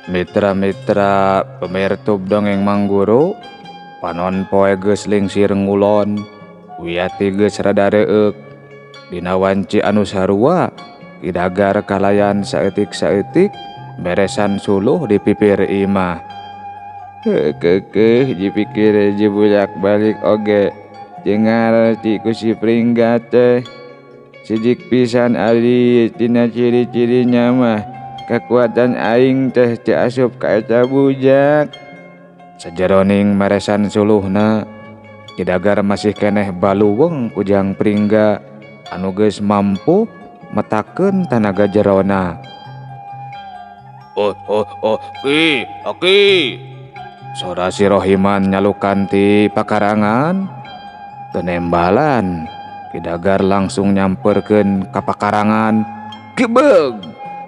Mitra-mitra pemirtub dongeng mangguru panon poe geus lingsir ngulon wiyati geus rada reueuk dina wanci anu sarua kidagar kalayan saeutik-saeutik beresan suluh di pipir imah. Keukeuh dipikir ji bulak balik oge jengar ti ku si Pringga teh sijik pisan ari tina ciri-cirinya mah kekuatan aing teh teu asup ka eta bujak. Sajeroning meresan suluhna kidagar masih keneh baluweung kujang Pringga anu geus mampu metakeun tanaga jerona. Ki sora si Rohiman nyalukan ti pakarangan. Teu nembalan kidagar langsung nyamperkeun ka pakarangan. Gebeg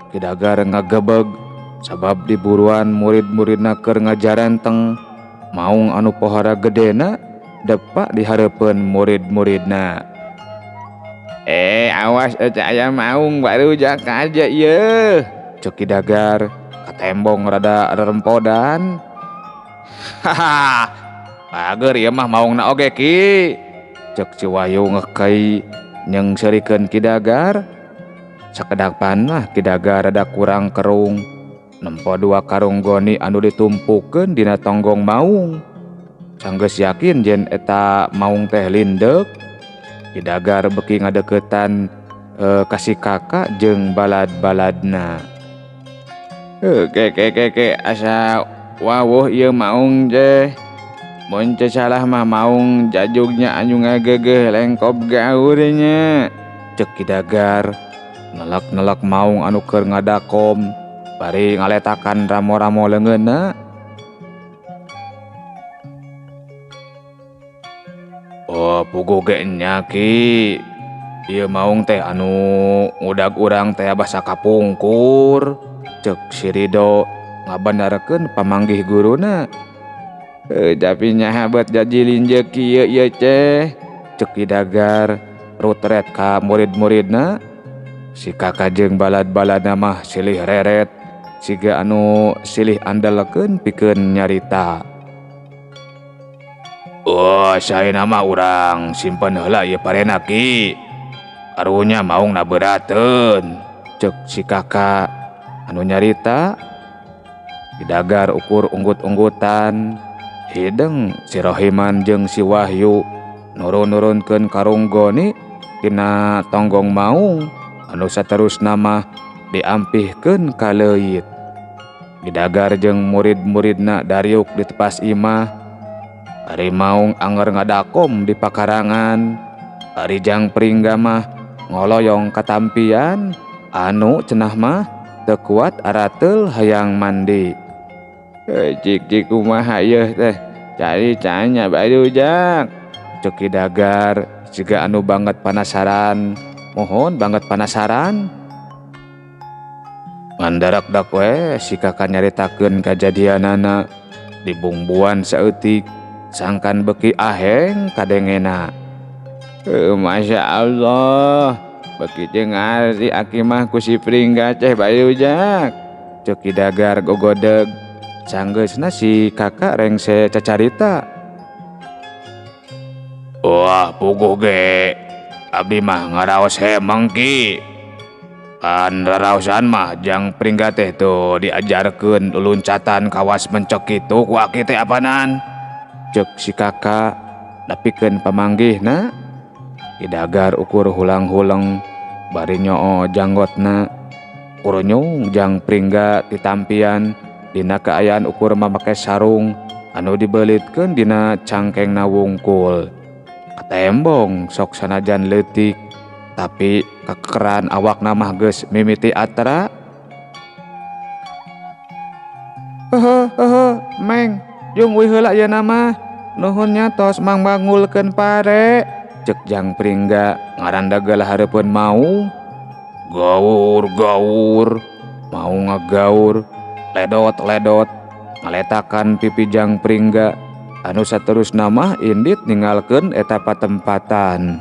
kidagar ngagebeg sabab diburuan murid-muridna keur ngajarenteng maung anu pohara gedena depa di hareupeun murid-muridna. Awas eta aya maung barujak aja ieu, ceuk kidagar katembong rada rerempodan. Haha, pager ieu mah maungna oge Ki, ceuk si Wahyu ngekei nyeungseurikeun kidagar. Sakedapan mah kidagar rada kurang kerung nempo 2 karung goni anu ditumpukeun dina tonggong maung. Sanggeus yakin jen eta maung teh lindeg, kidagar beki ngadeuketan ka si kakak jeung balad-baladna. Ke asa wawuh ieu maung teh. Mun teu salah mah maung jajugnya anu ngageugeuh lengkop gaur nya, ceuk kidagar nelek-nelek maung anu keur ngadakom bari ngaletakan ramo-ramo leungeunna. Puguh ge nya Ki, ieu maung teh anu ngudag urang teh abah sakapungkur, ceuk si Rido ngabandarkeun pamanggih guruna. Tapi nyaha bet jadi linjeuk kieu ieu teh, ceuk kidagar rutret ka murid-muridna. Si kakak jeung balad-baladna mah silih reret siga anu silih andalkeun pikeun nyarita. Saena mah urang simpen heula ieu parena Ki, karunya maungna beurateun, ceuk si kakak anu nyarita. Kidagar ukur unggut-unggutan hideng si Rohiman jeung si Wahyu nurun-nurunkeun karung goni tina tonggong maung anu saterusna mah diampihkeun ka leuit. Kidagar jeung murid-muridna dariuk di tepas imah. Ari maung anger ngadakom di pakarangan. Ari Jang Pringga mah ngoloyong katampian anu cenah mah teu kuat arateul hayang mandi. Cik kumaha ieu teh cari canya barujak, ceuk kidagar siga anu banget panasaran. Mohon banget panasaran. Mandarak-dak we si kakak nyaritakeun kajadianana. Di bungbuan saeutik sangkan beki aheng kadengena. Masya Allah, beki jeung ari aki mah ku si Pringga teh barujak, ceuk kidagar gogodeg. Sanggeusna si kakak rengse cacarita. Puguh ge, abdi mah ngaraos hemeng Ki. Kan raraosan mah Jang Pringga teh tuh diajarkeun luncatan kawas mencok kitu ku aki teh apanan, ceuk si kakak nepikeun pamanggihna. Kidagar ukur hulang-huleng bari nyoo janggotna. Kurunyung Jang Pringga ditampian dina kaayaan ukur mamake sarung anu dibelitkeun dina cangkengna wungkul. Katembong sok sanajan leutik tapi kekeran awakna mah geus mimiti atra. Meng, jeung uih heula ieu mah. Nuhun nya tos mangbangulkeun pare, ceuk Jang Pringga ngarandageul hareupeun maung. Gaur, maung ngagaur, ledot ngaletakan pipi Jang Pringga anu saterusna mah indit ninggalkeun eta patempatan.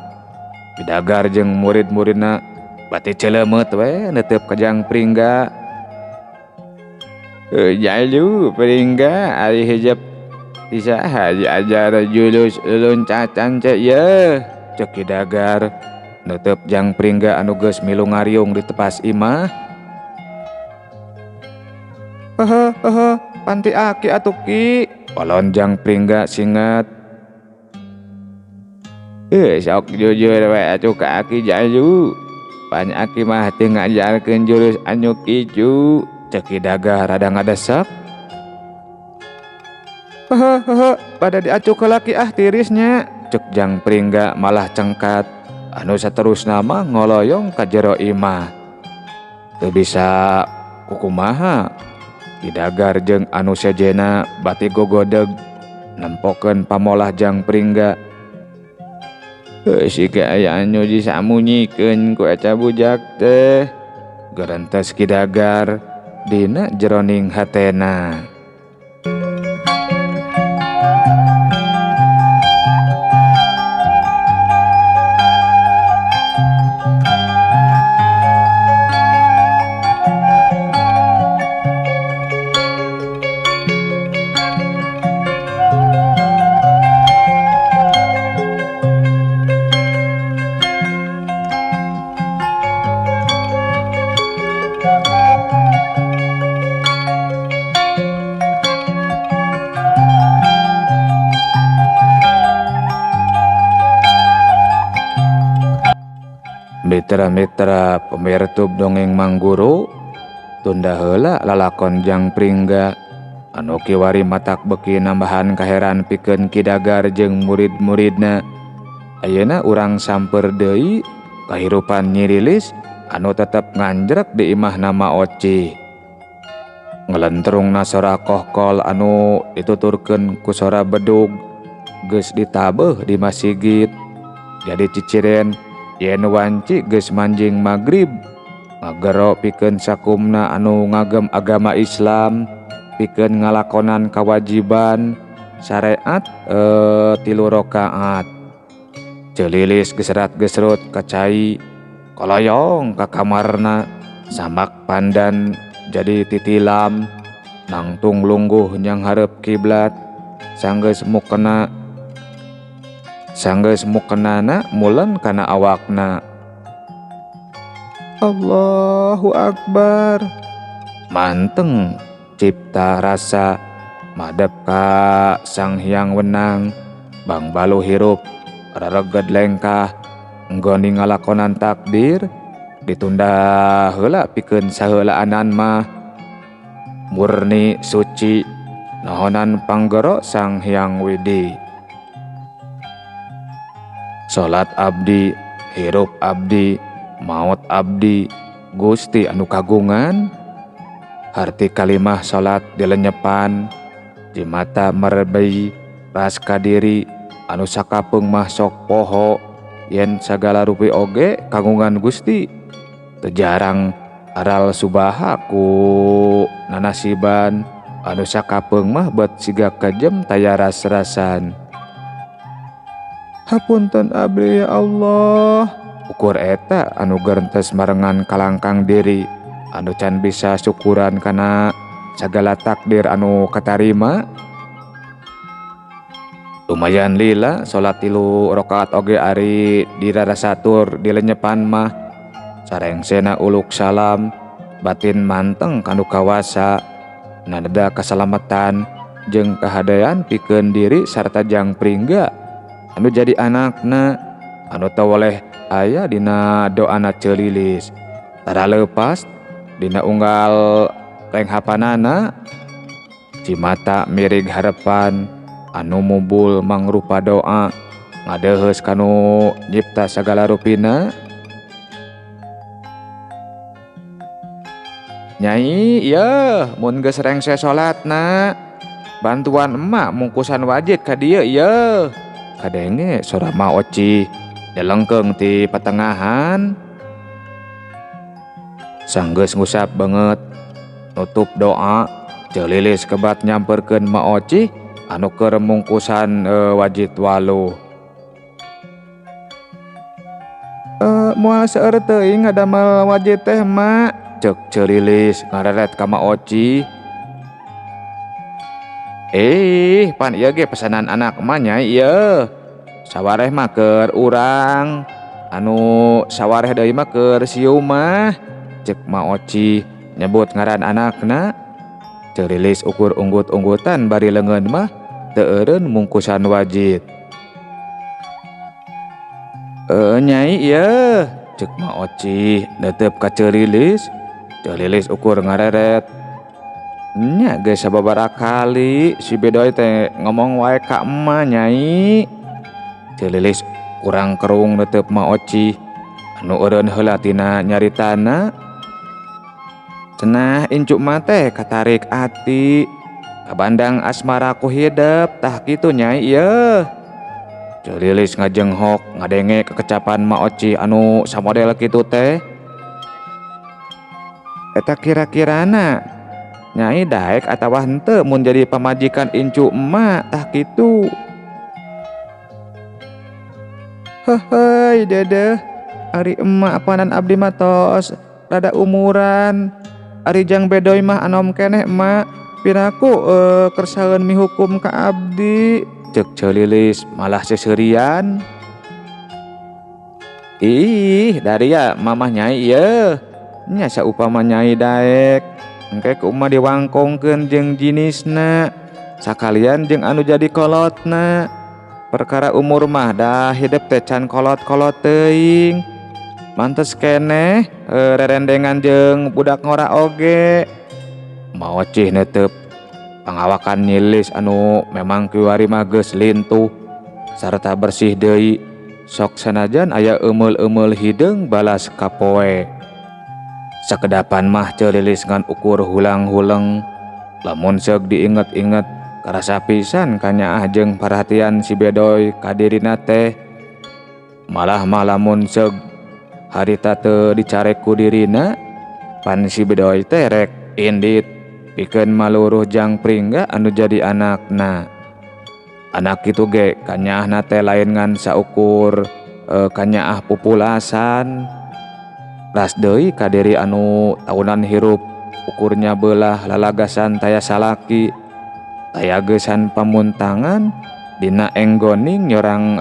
Kidagar jeung murid-muridna bati celeumeut we neuteub ka Jang Pringga. Jalu peringga ari hijab isaha ajar julus ulun cacan cek ye cek Kidagar neutep jang peringga anu geus milu ngariung di tepas imah. Panti aki atuh Ki, palon jang peringga singet. Sok jujur we atuh ka aki Jalu, pan aki mah teu ngajarkeun jurus anu kicu, cek Kidagar rada ngadesek. Pada diacu ke laki tirisnya, cek jang peringga malah cengkat. Anu saterusna mah ngoloyong ka jero imah. Teu bisa kukumaha. Kidagar jeung anu sejena bati gogodeg nempokeun pamolah jang peringga. Sika aya anu disamunyikeun ku eta bujak teh, geurentes Kidagar dina jeroning hatena. Mitra-mitra pemirtub dongeng Mangguru, tunda heula lalakon jang peringga anu kiwari matak beki nambahan kaheran pikeun Kidagar jeung murid-muridna. Ayeuna urang samper deui kahirupan Nyirilis anu tetep nganjrek di imah nama Oci. Ngelentrungna sora kohkol anu dituturkeun ku sora bedug geus ditabeuh di masjid. Jadi ciciren yen wanci geus manjing magrib, ngagero pikeun sakumna anu ngagem agama Islam, pikeun ngalakonan kawajiban syariat 3 rakaat. Celilis geseret-geserut ka cai, koloyong ka kamarna, samak pandan jadi titilam, nangtung lungguh nyang hareup kiblat, sanggeus mukenana mulen kana awakna. Allahu Akbar. Manteng cipta rasa madep ka Sang Hyang Wenang, bang balu hirup rareged lengkah nggoni ngalakonan takdir, ditunda heula pikeun saheulaanan mah murni suci nahonan panggero Sang Hyang Widi. Salat abdi, hirup abdi, maot abdi, Gusti anu kagungan. Harti kalimah salat dilenyepan, jimata merebei ras kadiri anu sakapeung mah sok poho, yen sagala rupi oge kagungan Gusti. Teu jarang aral subaha ku nanasiban anu sakapeung mah bet siga kejem taya ras-rasan. Hapunten abdi ya Allah, ukur eta anu geurentes marengan kalangkang diri, anu can bisa syukuran kana sagala takdir anu katarima. Lumayan lila salat 3 rakaat oge ari dirarasatur dilenyepan mah, sarengsena uluk salam, batin manteng kanu kawasa, nadeda kasalamatan jeung kahadayan pikeun diri sarta jang peringga anu jadi anakna, anu teu aya dina doana Celilis. Tara leupas dina unggal renghapanana, cimata mirig harepan anu mubul mangrupa doa ngadeheus kanu nyipta sagala rupina. Nyai, yeuh mun geus rengse salatna, bantuan emak mungkusan wajib ka dieu yeuh. Kadenge sora Ma Oci delengkeung ti patengahan. Sanggeus ngusap banget nutup doa, Celilis kebat nyamperkeun Ma Oci anu keur mungkusan wajib waluh. Moal seueur teuing ngadamel wajib teh mak, cek Celilis ngareret ka Ma Oci. Pan ieu ge pesanan anak mah Nyai ieu. Sawareh mah keur urang. Anu sawareh deui mah keur sieu mah. Cek Ma Oci nyebut ngaran anakna. Cerilis ukur unggut-unggutan bari leungeun mah teu eureun mungkusan wajit. Nyai ieu, cek Ma Oci neuteup ka Cerilis. Cerilis ukur ngareret. Nya geus sababaraha kali si Bedoy teh ngomong wae ka emma Nyai. Cerilis kurang kerung neuteup Ma Oci. Anu eureun heula tina nyaritana. Cenah incu mah teh katarik ati. Kabandang asmara ku hideep tah kitu Nyai ieu. Cerilis ngajenghok ngadenge kekecapan Ma Oci anu samodel kitu teh. Eta kira-kirana Nyai daek atawa henteu mun jadi pamajikan incu emak tah kitu. Heuheuy dedeh, ari emak apanan abdi mah tos rada umuran. Ari Jang Bedoy mah anom keneh emak, piraku kersaeun mihukum ka abdi. Cek Celilis malah seseurian. Ih, dari ya mamah Nyai ieu. Nya saupama Nyai daek engke kumaha diwangkongkeun jeung jinisna sakalian jeung anu jadi kolotna. Perkara umur mah dah hidup teh can kolot-kolot teuing. Mantes keneh rerendengan jeung budak ngora oge. Ma Oci neuteup pangawakan nyilis anu memang kiwari mah geus lintuh sarta bersih deui. Sok sanajan aya eumel-eumel hideung balas kapoe. Sakedapan mah Cerilis ngan ukur hulang-huleng. Lamun seug diinget-inget karasa pisan kanyaah jeung perhatian si Bedoy ka dirina teh. Malah lamun seug harita teu dicarek ku dirina, pan si Bedoy teh rek indit pikeun maluruh Jang Pringga anu jadi anakna. Anak kitu ge kanyaahna teh lain ngan saukur kanyaah pupulasan. Ras deui ka diri anu taunan hirup ukurnya beulah lalagasan taya salaki. Taya geusan pamuntangan dina enggoning nyorang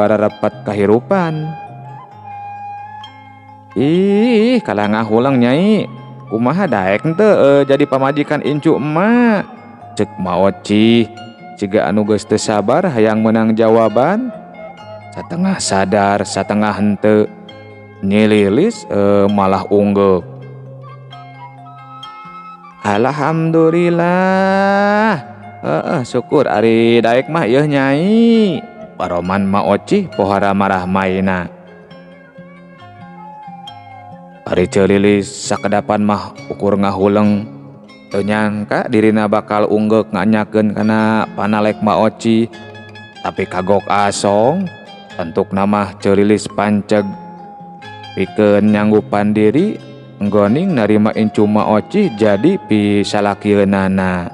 rarepat kahirupan. Ih, kalangah hulang Nyai. Kumaha daek henteu jadi pamajikan incu emak? Cek Ma Oci ciga anu geus teu sabar hayang menang jawaban. Satengah sadar satengah henteu. Nyililis malah unggeup. Alhamdulillah. Syukur ari daek mah ieu Nyai. Paroman Ma Oci pohara marah maina. Ari Celilis sakedapan mah ukur ngahuleng. Teu nyangka dirina bakal unggeuk nganyakeun kana panalek Ma Oci. Tapi kagok asong. Entukna mah Celilis panceg. Pikeun nyanggupan diri nggoning narima incu Ma Oci jadi pisalakieunana.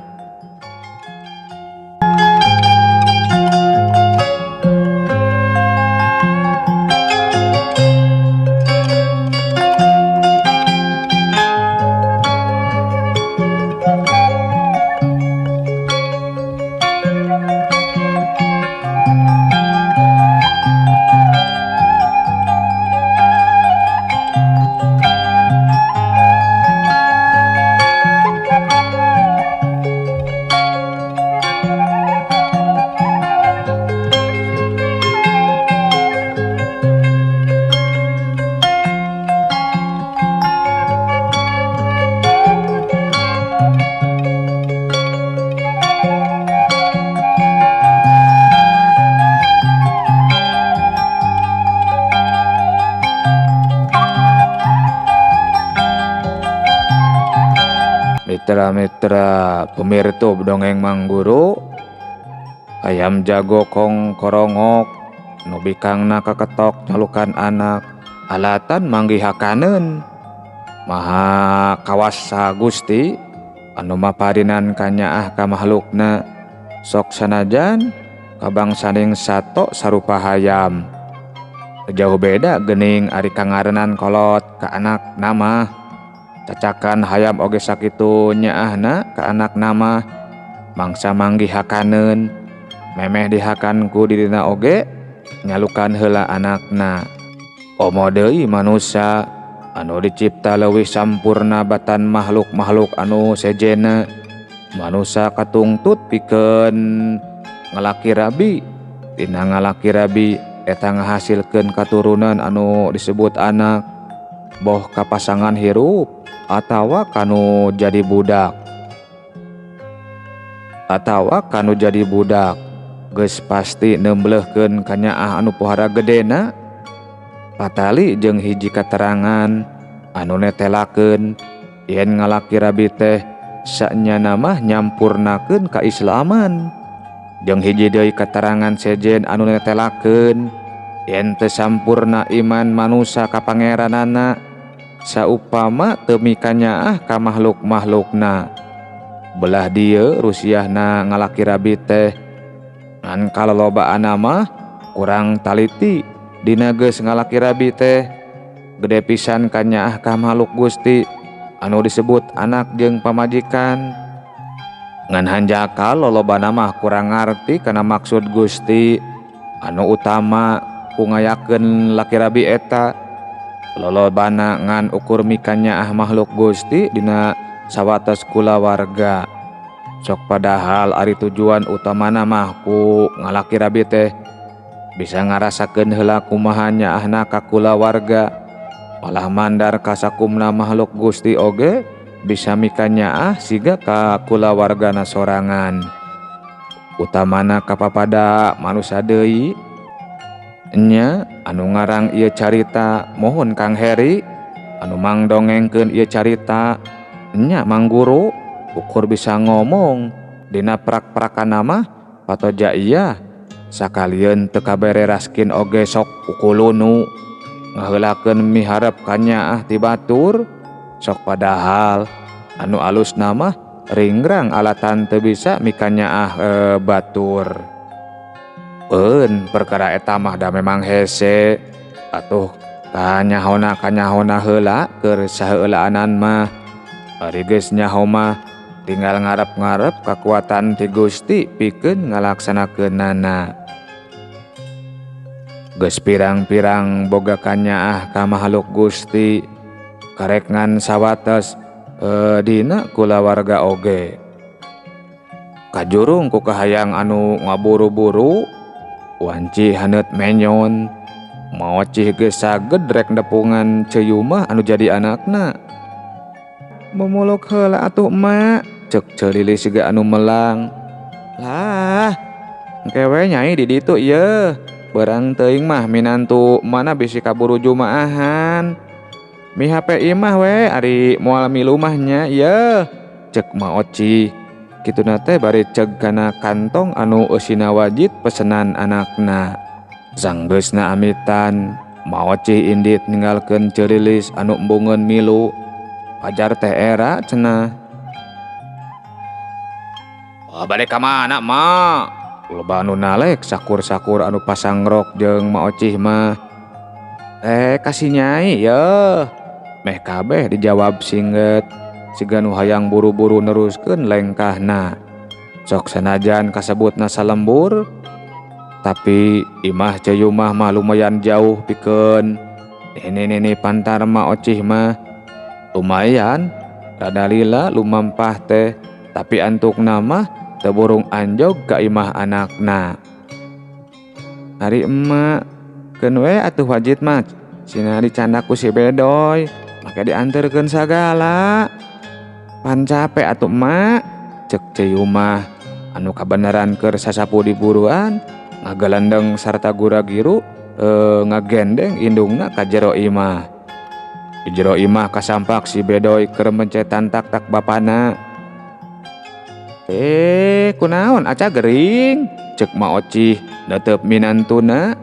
Mitra-mitra pemirsa dongeng Mang Guru, ayam jago kong korongok nu bikangna kaketok nyalukan anak alatan manggihakaneun. Maha kawasa Gusti anu maparinan kanyaah ka makhlukna. Sok sanajan kabangsaning sato sarupa hayam. Jauh beda geuning ari kangarenan kolot ka anak nama. Cacakan hayam oge sakitu nyaahna ka anak nama. mangsa manggihakaneun memeh dihakan ku dirina oge nyalukan heula anakna. Omo deui manusia anu dicipta leuwih sampurna batan makhluk-makhluk anu sejena. Manusia katungtut pikeun ngalaki rabi, tina ngalaki rabi eta ngahasilkeun katurunan anu disebut anak, boh kapasangan hirup atawa kanu jadi budak. Geus pasti nemblehkeun kanyaah anu pohara gedena. Patali jeung hiji katerangan anu netelakeun yen ngalaki rabi teh sanyana mah nyampurnakeun kaislaman. Jeung hiji deui katerangan sejen anu netelakeun yen teu sampurna iman manusia ka pangeranana saupama teu mikanyaah ka makhluk-makhlukna. Belah dieu rusiahna ngalaki rabi teh ngan kalolobaana mah kurang taliti dina geus ngalaki rabi teh gede pisan kanyaah ka makhluk Gusti anu disebut anak jeung pamajikan. Ngan hanjakal lolobana mah kurang ngarti kana maksud Gusti anu utama ku ngayakeun laki rabi eta. Lolobana ngan ukur mikanyaah makhluk Gusti dina sawates kulawarga. Sok padahal ari tujuan utamana mah ku ngalaki rabi teh bisa ngarasakeun heula kumaha nyaahna ka kulawarga, malah mandar ka sakumna makhluk Gusti oge bisa mikanyaah siga ka kulawargana sorangan. Utamana kapapada manusia deui nya anu ngarang ieu carita. Mohon Kang Heri anu mangdongengkeun ieu carita nya Mang Guru ukur bisa ngomong dina prak-prakana mah patoja iya sakalian teu kabereraskeun oge sok ukulunu ngaheulakeun miharep kanyaah ti batur. Sok padahal anu alusna mah ringrang alatan teu bisa mikanyaah batur. Perkara eta mah da memang hese atuh kanyahona heula keur saheulaanan mah. Ari geus nyaho mah tinggal ngarep-ngarep kakuatan ti Gusti pikeun ngalaksanakeunana. Geus pirang-pirang boga kanyaah ka makhluk Gusti karek ngan sawates dina kulawarga oge. Kajurung ku kahayang anu ngaburu-buru wanci haneut menyon maocih geus saged rek nepungan ceyumah anu jadi anakna. Momolok heula atuh emak, cek celili siga anu melang. Lah, engke we nyai di ditu ieu. Barang teuing mah minantu mana bisi kaburu jumaahan. Mi HP imah we ari moal milu mahnya ieu. Cek Ma Oci. Kituna teh bari ceg kana kantong anu eusina wajit pesenan anakna. Sanggeusna amitan, Ma Oci indit ninggalkeun cerilis anu embungeun milu. Pajar teh era cenah. Balik ka mana mak? Loba anu nalek sakur-sakur anu pasang rok jeung Ma Ocih mah. Kasih nyai yeuh. Meh kabeh dijawab singget. Siga nu hayang buru-buru neruskeun lengkahna. Sok sanajan kasebutna salembur, tapi imah ceyumah mah lumayan jauh pikeun. Nini pantar Ma Ocih mah. Lumayan, rada lila lumampah teh, tapi antuk nama teu burung anjog ka imah anakna. Ari emak, keun we atuh wajit mah, cenah dicanda ku si Bedoy, make dianterkeun sagala. Pan capek atuh emak, cek ceyumah, anu kabeneran keur sasapu di buruan, ngagelendeng sarta gura-giru, ngagendeng indungna ka jero imah. Di jero imah kasampak si Bedoy keur mencetan tak-tak bapana. Kunaon aca gering? Cek Ma Ocih netep minantuna.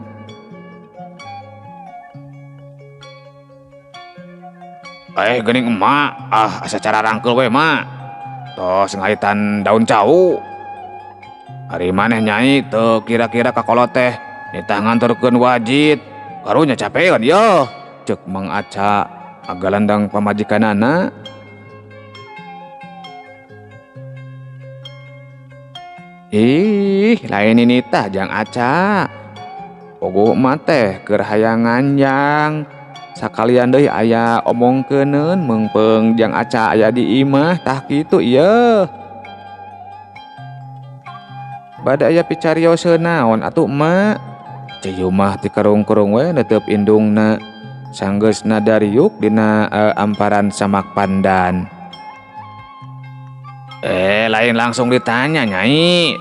Geuning emak, asa cara rangkeul we mak. Tos ngaitan daun cau. Ari maneh nyai teu kira-kira kakolot teh nitah ngantorkeun wajit. Karunya capeun yeuh. Cek Mang Aca agalandang pamajikanana. Ih, lain ini tah Jang Aca. Pogo mah teh keur hayang nganjang. Sakalian deui aya omongkeuneun meungpeung Jang Aca aya di imah tah kitu ieu. Bade aya picarioseun naon atuh emak? Ceyu mah ti karung-karung we neuteup indungna. Sanggeusna dariuk dina amparan Samak Pandan. Lain langsung ditanya Nyai.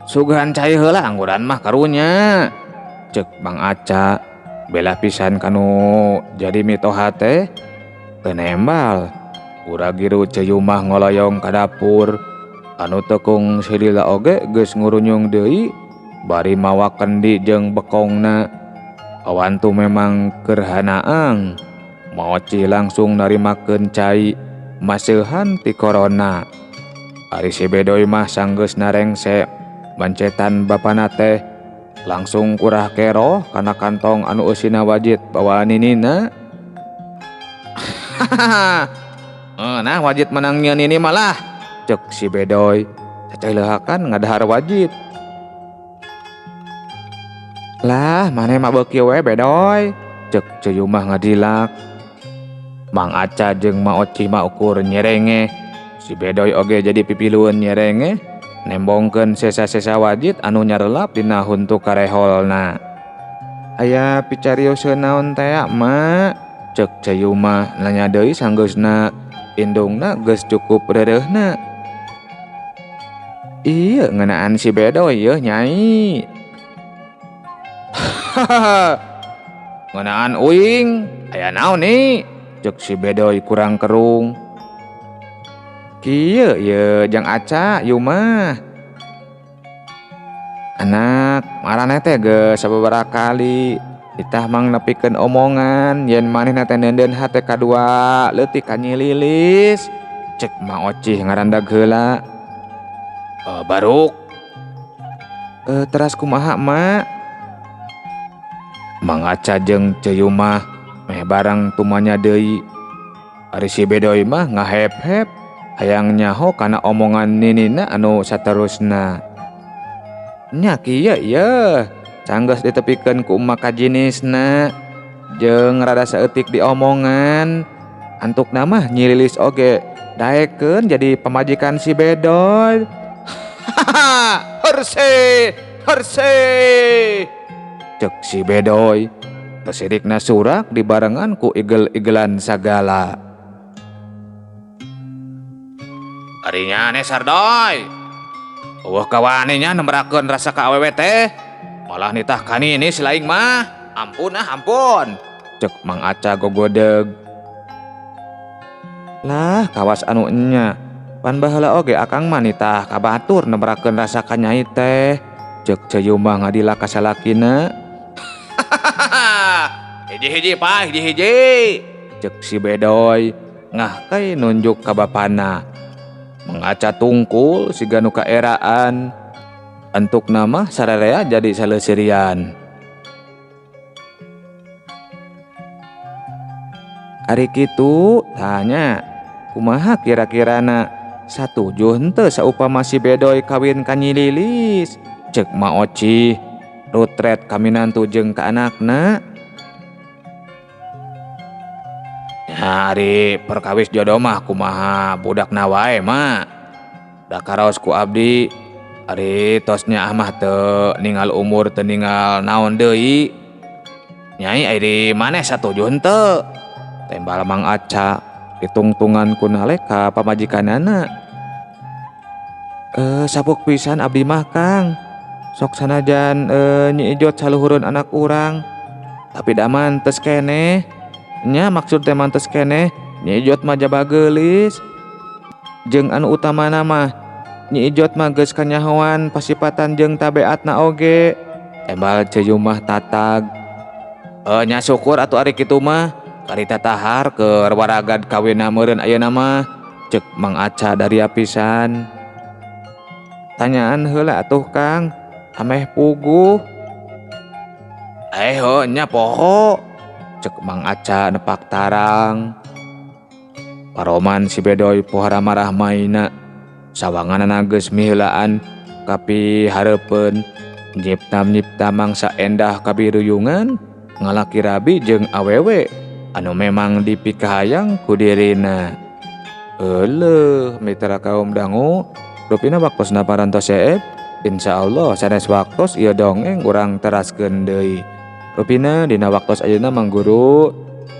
Sugahan cai heula angguran mah karunya. Cek Mang Aca, bela pisan kanu jadi mitoha teh teu nembal. Urang giru Ceyu mah ngoloyong ka dapur. Anu tekung silila oge geus ngurunyung deui bari mawa kendi jeung bekongna. Awantu memang keur hanaang. Moci langsung narimakeun cai maseuhan ti korona. Ari si Bedoy mah sanggeusna rengse mancetan bapana teh langsung kurah kero kana kantong anu eusina wajit bawaan ninina. Nah wajit menang nyeun ini malah cek si Bedoy. Cacailehakan ngadahar wajit. Lah maneh mah beuki we Bedoy, cek Ceyu mah ngadilak. Mang Aca jeung Ma Oci mah ukur nyerenge. Si Bedoy oge jadi pipilueun nyerenge nembongkeun sesa-sesa wajit anu nyarelap dina huntu kareholna. Aya picarioseun naon teh mak? Cek Ceyu mah nanya deui sanggeusna indungna geus cukup reureuhna. Ieu ngeunaan si Bedoy yeuh Nyai. Ngeunaan uing, aya naon ni? Cek si Bedoy kurang kerung. Kieu ye Jang Aca ieu mah. Anak marane teh geus sababaraha kali ditah mang nepikeun omongan yen manehna teh neundeun hate kadua leutik ka Nyi Lilis. Cek Ma Oci ngarandag heula. Baruk. Teras kumaha mak? Mang Aca jeung Ceyu mah meh bareng tumanya deui. Ari si Bedoy mah ngahep-hep hayang nyaho kana omongan ninina anu saterusna. Nya kieu yeuh, canggeus ditepikeun ku emak ka jinisna jeung rada saeutik diomongan. Antukna mah Nyi Lilis oge daekeun jadi pamajikan si Bedoy. Herse. Cek si Bedoy. Kesirikna surak dibarengan ku igel-igelan sagala. Arinya ane Sardoy. Eueuh kawanenya nemberakeun rasa ka awewe teh. Malah nitah kanini silaing mah. Ampun. Cek Mang Aca gogodeg. Lah kawas anu enya. Pan baheula oge akang mah nitah kabatur nemberakeun rasa ka Nyai teh. Cek Ceyu mah ngadila ka salakina. Hiji-hiji Pak, hiji-hiji. Cek si Bedoy ngah kai nunjuk ka bapana. Mang Aca tungkul siga nu kaeraan. Antukna mah sararea jadi saleuseurian. Ari kitu tanya, kumaha kira-kirana satuju henteu saupama si Bedoy kawin ka Nyi Lilis? Cek Ma Oci rutret ka minantu jeung ka anakna. Ari perkawis jodoh mah kumaha budakna wae mak. Da karaos ku abdi ari tosnya mah teu ningal umur teu ningal naon deui. Nyai ari maneh satuju henteu? Tembal Mang Aca ditungtungan ku naleka pamajikanana. Sabuk pisan abdi mah Kang. Sok sanajan Nyi Ijot saluhureun anak urang. Tapi da mantes keneh. Nya maksud teh mantes keneh Nyi Ijot mah jaba geulis. Jeung anu utamana mah Nyi Ijot mah geus kanyahoan pasipatan jeung tabeatna oge. Tembal Ceyu mah tatag. Nya syukur atuh ari kitu mah karita tahar keur waragad kawinna meureun ayeuna mah. Cek Mang Aca dari pisan. Tanyaan heula atuh Kang, ameh puguh. Nya poho. Cek Mang Aca nepak tarang. Paroman si Bedoy pohara marah maina. Sawanganana geus miheulaan Kapi harepen nyipta mangsa endah kabiruyungan ngalaki rabi jeung awewe anu memang dipikahayang ku dirina. Euleuh mitra kaum dangu, rupina waktosna parantos Seep. Insyaallah sanes waktos ieu dongeng urang teraskeun deui. Rupina dina waktos ayeuna Mang Guru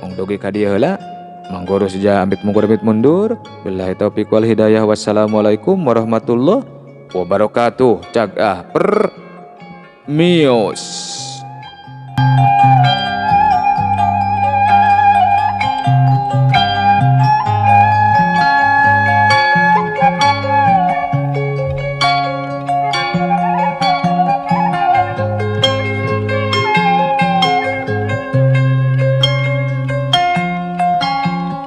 mung dugi ka dieu heula. Mang Guru saja ambit mundur. Billahi taufiq wal hidayah. Wassalamualaikum warahmatullahi wabarakatuh. Cagah per mios.